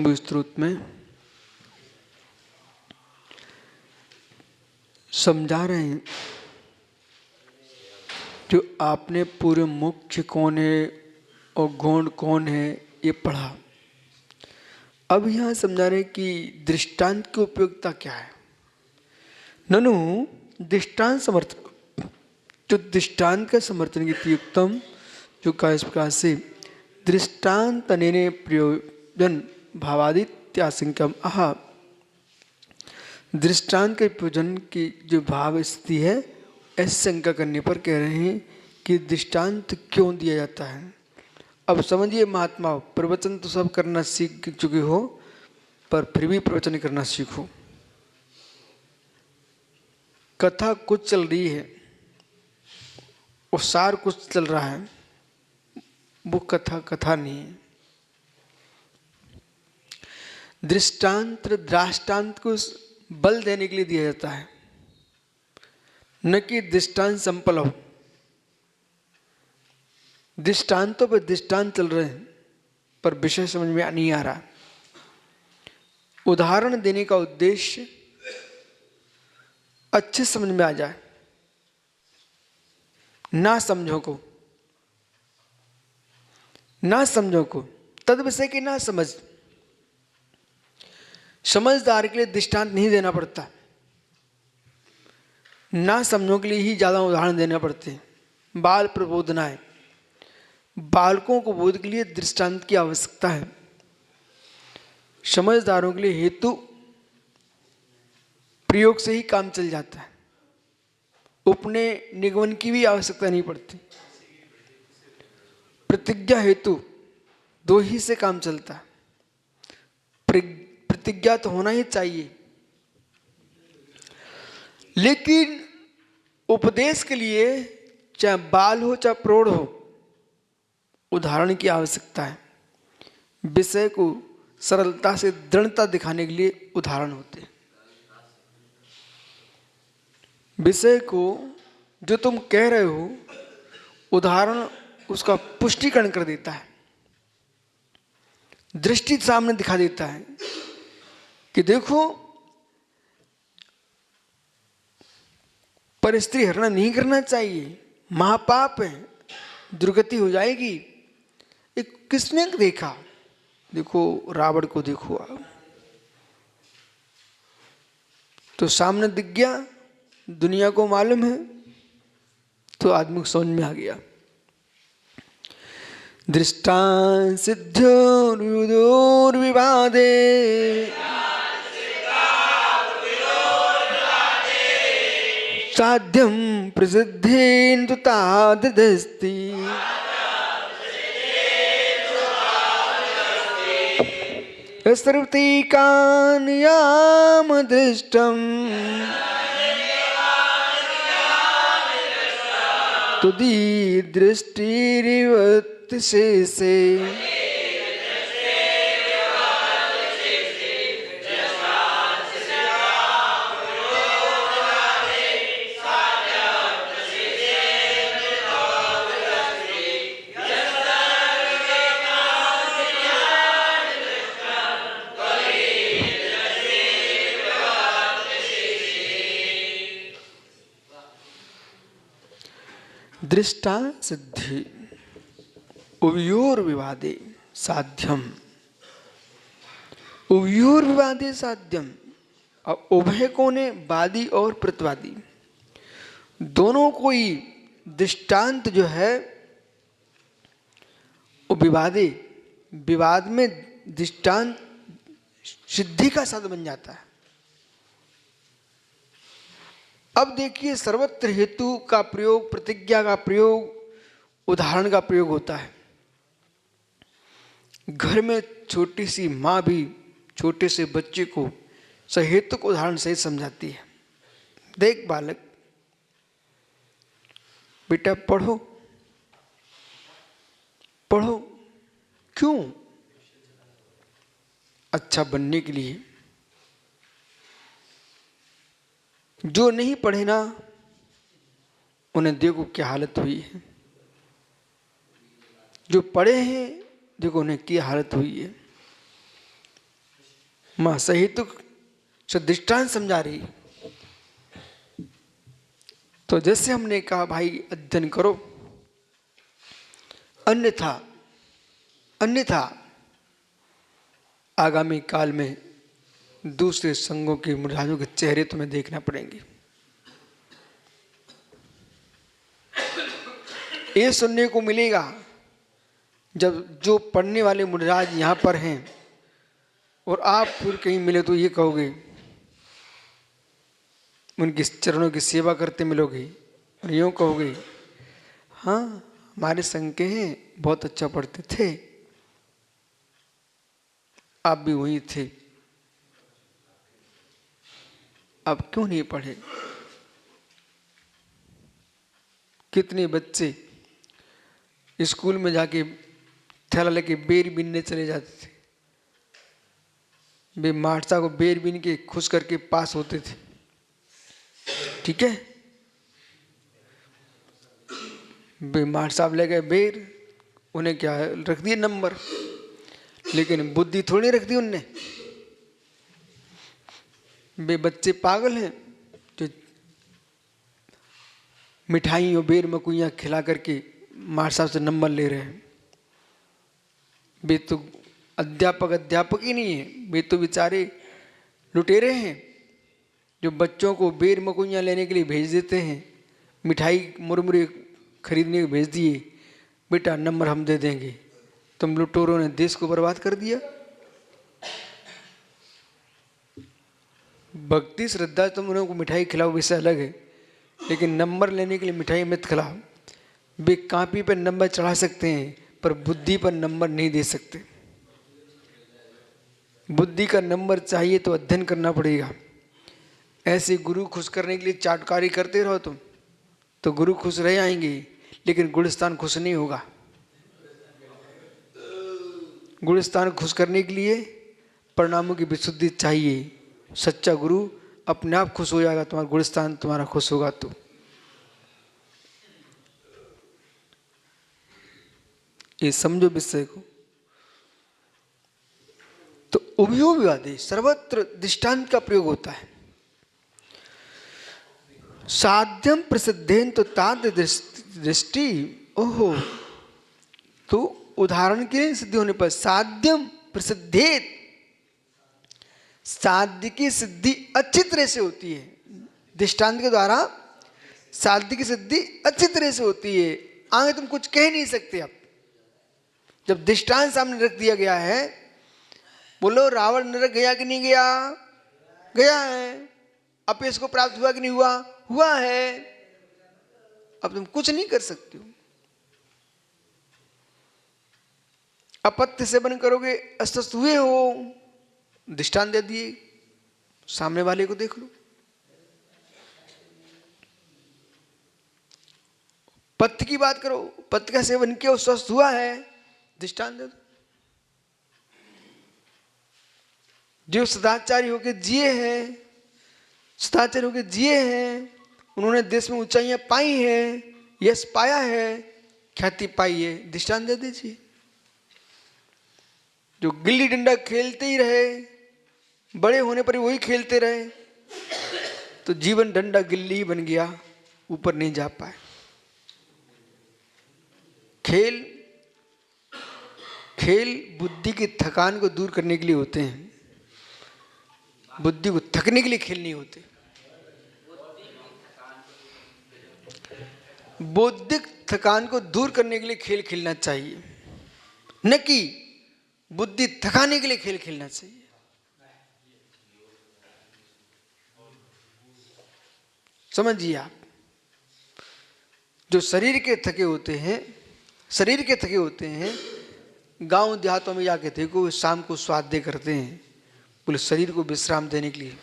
शंभु स्तोत्र में समझा रहे हैं जो आपने पूरे मुख्य कौन है और गौण कौन है ये पढ़ा। अब यहाँ समझा रहे हैं कि दृष्टांत की उपयोगिता क्या है। ननु दृष्टांत समर्थन, जो दृष्टांत का समर्थन की युक्तम जो का इस प्रकार से दृष्टांत अनेने प्रयोजन भावादित्याशंकम आहा, दृष्टांत के प्रयोजन की जो भाव स्थिति है ऐसी शंका करने पर कह रहे हैं कि दृष्टांत क्यों दिया जाता है। अब समझिए महात्मा, प्रवचन तो सब करना सीख चुके हो पर फिर भी प्रवचन करना सीखो। कथा कुछ चल रही है और सार कुछ चल रहा है, वो कथा नहीं है। दृष्टांत दृष्टांत को बल देने के लिए दिया जाता है, न कि दृष्टांत संपल हो। दृष्टांतों पर दृष्टांत चल रहे हैं पर विषय समझ में नहीं आ रहा। उदाहरण देने का उद्देश्य अच्छे समझ में आ जाए, ना समझो को तद विषय की ना समझदार के लिए दृष्टांत नहीं देना पड़ता, ना समझो के लिए ही ज्यादा उदाहरण देने पड़ते हैं। बाल प्रबोधना है, बालकों को बोध के लिए दृष्टांत की आवश्यकता है। समझदारों के लिए हेतु प्रयोग से ही काम चल जाता है, उपने निगमन की भी आवश्यकता नहीं पड़ती। प्रतिज्ञा हेतु दो ही से काम चलता है। प्रतिज्ञा तो होना ही चाहिए, लेकिन उपदेश के लिए चाहे बाल हो चाहे प्रौढ़ हो, उदाहरण की आवश्यकता है। विषय को सरलता से दृढ़ता दिखाने के लिए उदाहरण होते हैं। विषय को जो तुम कह रहे हो, उदाहरण उसका पुष्टिकरण कर देता है, दृष्टि सामने दिखा देता है कि देखो पर स्त्री हरण नहीं करना चाहिए, महापाप है, दुर्गति हो जाएगी। एक किसने देखा? देखो रावण को देखो आप, तो सामने दिख गया, दुनिया को मालूम है, तो आदमी को समझ में आ गया। दृष्टांत सिद्ध्योर्विवादे साध्यम प्रसिद्धेन तु तादृस्ति सर्वतीकान्याम दृष्टम तुदी दृष्टिरिवत शेषे दृष्टांत सिद्धि उभयोर विवादे साध्यम, उभयोर विवादे साध्यम। अब उभय कौन है? वादी और प्रतिवादी दोनों को ही दृष्टांत जो है वो विवादे, विवाद में दृष्टांत सिद्धि का साधन बन जाता है। अब देखिए सर्वत्र हेतु का प्रयोग, प्रतिज्ञा का प्रयोग, उदाहरण का प्रयोग होता है। घर में छोटी सी माँ भी छोटे से बच्चे को सहेतुक उदाहरण से समझाती है। देख बालक, बेटा पढ़ो पढ़ो। क्यों? अच्छा बनने के लिए। जो नहीं पढ़े ना, उन्हें देखो क्या हालत हुई है। जो पढ़े हैं देखो उन्हें क्या हालत हुई है। माँ सहेतुक से दृष्टांत समझा रही। तो जैसे हमने कहा भाई अध्ययन करो, अन्यथा अन्यथा आगामी काल में दूसरे संघों के महाराजों के चेहरे तुम्हें देखना पड़ेंगे। ये सुनने को मिलेगा जब जो पढ़ने वाले मुनिराज यहाँ पर हैं और आप फिर कहीं मिले तो ये कहोगे, उनके चरणों की सेवा करते मिलोगे और यूँ कहोगे हाँ हमारे संग के हैं, बहुत अच्छा पढ़ते थे, आप भी वहीं थे, अब क्यों नहीं पढ़े। कितने बच्चे स्कूल में जाके थैला लेके बेर बीनने चले जाते थे, वे मास्टर को बेर बीन के खुश करके पास होते थे। ठीक है, वे मास्टर साहब ले गए बेर, उन्हें क्या रख दिए नंबर, लेकिन बुद्धि थोड़ी रख दी उनने। वे बच्चे पागल हैं जो मिठाई और बेर मकुइयाँ खिला करके मास्टर साहब से नंबर ले रहे हैं। वे तो अध्यापक ही नहीं है, वे तो बेचारे लुटेरे हैं जो बच्चों को बेर मकुइयाँ लेने के लिए भेज देते हैं, मिठाई मुरमुरे खरीदने को भेज दिए, बेटा नंबर हम दे देंगे। तुम लुटेरों ने देश को बर्बाद कर दिया। भक्ति श्रद्धा तुम उन्हों को मिठाई खिलाओ वैसे अलग है, लेकिन नंबर लेने के लिए मिठाई मत खिलाओ। वे कापी पर नंबर चढ़ा सकते हैं पर बुद्धि पर नंबर नहीं दे सकते। बुद्धि का नंबर चाहिए तो अध्ययन करना पड़ेगा। ऐसे गुरु खुश करने के लिए चाटकारी करते रहो तुम तो गुरु खुश रह आएंगे, लेकिन गुणस्थान खुश नहीं होगा। गुणस्थान खुश करने के लिए परिणामों की विशुद्धि चाहिए। सच्चा गुरु अपने आप खुश हो जाएगा, तुम्हारा गुणस्थान तुम्हारा खुश होगा। तो ये समझो विषय को। तो उभयोविवादे सर्वत्र दृष्टांत का प्रयोग होता है। साध्यम प्रसिद्धेन तो ताद दृष्टि, ओहो, तो उदाहरण के लिए सिद्धि होने पर साध्यम प्रसिद्धेत, साध्य की सिद्धि अच्छी तरह से होती है। दृष्टांत के द्वारा साध्य की सिद्धि अच्छी तरह से होती है। आगे तुम कुछ कह नहीं सकते। अब जब दृष्टांत सामने रख दिया गया है, बोलो रावण नरक गया कि नहीं गया? गया है। अब इसको प्राप्त हुआ कि नहीं हुआ? हुआ है। अब तुम कुछ नहीं कर सकते हो। अपत्य सेवन करोगे, अस्वस्थ हुए हो, दृष्टांत दे दिए, सामने वाले को देख लो। पत्य की बात करो, पत्य का सेवन किया, स्वस्थ हुआ है, दृष्टांत दे दो। जो सदाचारी होके जिए हैं, सदाचारी होके जिए हैं, उन्होंने देश में ऊंचाइयां पाई हैं, यश पाया है, ख्याति पाई है, दृष्टांत दे दीजिए। जो गिल्ली डंडा खेलते ही रहे, बड़े होने पर वही खेलते रहे, तो जीवन डंडा गिल्ली ही बन गया, ऊपर नहीं जा पाए। खेल बुद्धि की थकान को दूर करने के लिए होते हैं। बुद्धि को थकने के लिए खेल नहीं होते। बौद्धिक थकान को दूर करने के लिए खेल खेलना चाहिए, न कि बुद्धि थकाने के लिए खेल खेलना चाहिए। समझिए आप, जो शरीर के थके होते हैं, गांव देहातों में जाके देखो, शाम को स्वाध्याय करते हैं, बोले शरीर को विश्राम देने के लिए।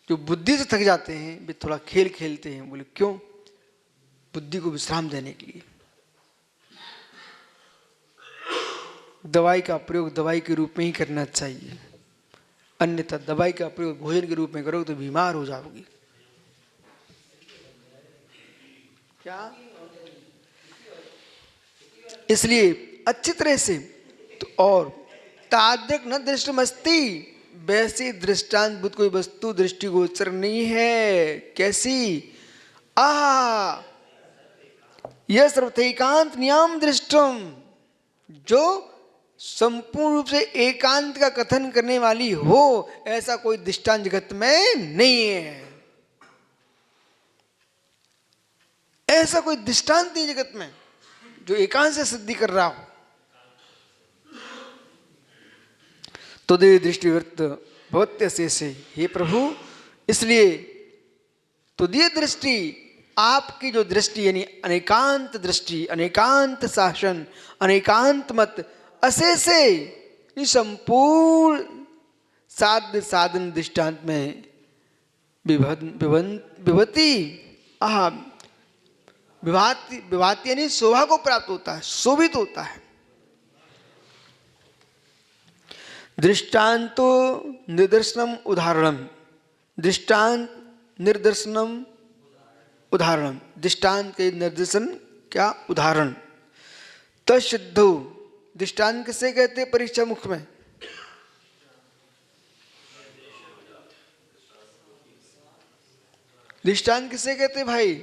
जो बुद्धि से थक जाते हैं वे थोड़ा खेल खेलते हैं, बोले क्यों? बुद्धि को विश्राम देने के लिए। दवाई का प्रयोग दवाई के रूप में ही करना चाहिए, अन्यथा दवाई का प्रयोग भोजन के रूप में करोगे तो बीमार हो जाओगे। क्या? इसलिए अच्छी तरह से तो और तादृक न दृष्टमस्ति, वैसी दृष्टांत बुद्ध कोई वस्तु दृष्टिगोचर नहीं है। कैसी? आह यह सर्वथैकांत नियम दृष्टम, जो संपूर्ण रूप से एकांत का कथन करने वाली हो, ऐसा कोई दृष्टांत जगत में नहीं है। ऐसा कोई दृष्टांत नहीं जगत में जो एकांत से सिद्धि कर रहा हो। तो दे दृष्टिवृत्त भवत्य से, हे प्रभु, इसलिए तुदीय दृष्टि, आपकी जो दृष्टि यानी अनेकांत दृष्टि, अनेकांत शासन, अनेकांत मत, अशेषे संपूर्ण साध्य साधन दृष्टांत में विभति विभाति यानी शोभा को प्राप्त होता है, शोभित होता है। दृष्टांतो निदर्शनम उदाहरणम, दृष्टांत निर्दर्शनम उदाहरणम, दृष्टांत के निर्देशन क्या? उदाहरण। तसिद्धो, दृष्टांत किसे कहते हैं परीक्षा मुख में? दृष्टांत किसे कहते हैं भाई?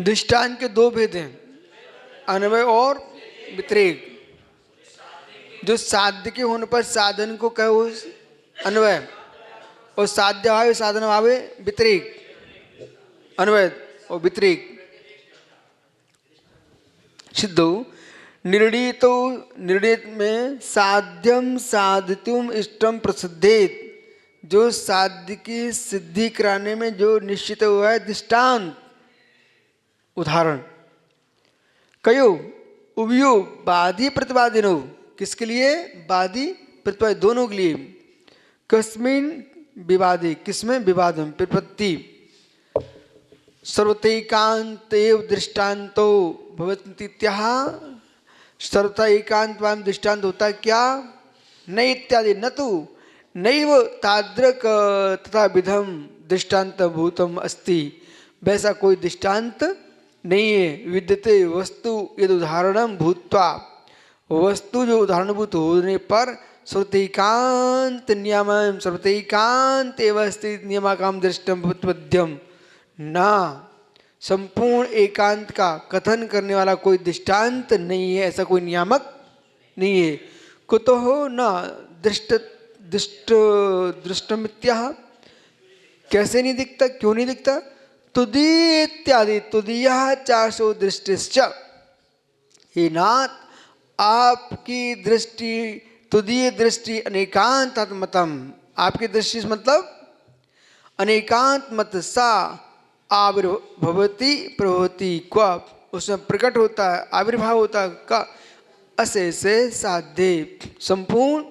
दृष्टांत के दो भेद हैं, अन्वय और व्यतिरेक। जो साध्य के होने पर साधन को कहो अन्वय, और साध्य भावे साधन भावे व्यतिरेक, अन्वय और व्यतिरेक। सिद्धो निर्णीतो, निर्णीत में साध्यम साधितुम इष्टम प्रसिद्धेत, जो साध्य की सिद्धि कराने में जो निश्चित हुआ है दृष्टांत, उदाहरण। कयो उभयो वादी प्रतिवादिनो, किसके लिए? वादी प्रतिवादी दोनों के लिए। कस्मिन विवादे, किसमें? विवाद में। प्रपत्ति सर्वतैकांतेव दृष्टांतो भवन्ति इत्याह, सर्वथा एकांतवान दृष्टांत होता है क्या? न इत्यादि, न तो नैव तादृक तथा विधम दृष्टांत भूतम अस्ति, वैसा कोई दृष्टांत नहीं है। विद्यते वस्तु यद उदाहरणम भूत्वा, वस्तु जो उदाहरणभूत होने पर सर्वतैकांत नियम, सर्वतैकांत एवं स्थित नियमाकाम दृष्टम भूतपद्यम, ना संपूर्ण एकांत का कथन करने वाला कोई दृष्टांत नहीं है, ऐसा कोई नियामक नहीं है। कुतः न दृष्ट दृष्ट दृष्टमित्याह, कैसे नहीं दिखता? क्यों नहीं दिखता? तुदीय इत्यादि, तुदीया चाशो दृष्टिश्च, हे नाथ, आपकी दृष्टि, तुदीय दृष्टि अनेकांतात्मतम, आपकी दृष्टि मतलब अनेकांत मत, सा आविर्भवती प्रभवती, क्व उसमें प्रकट होता है, आविर्भाव होता है, का अशेषे साध्य, संपूर्ण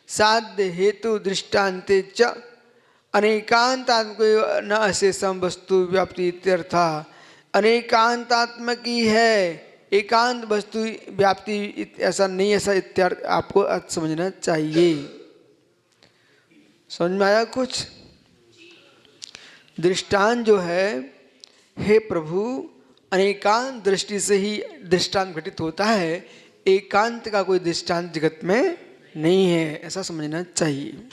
साध्य हेतु दृष्टान्ते च अनेकांतात्मक न अशेषम वस्तु व्याप्ति इत्यर्था, अनेकांतात्मक ही है, एकांत वस्तु व्याप्ति ऐसा नहीं, ऐसा इत्यर्थ आपको अर्थ समझना चाहिए। समझ में आया कुछ? दृष्टांत जो है, हे प्रभु, अनेकांत दृष्टि से ही दृष्टांत घटित होता है, एकांत का कोई दृष्टांत जगत में नहीं है, ऐसा समझना चाहिए।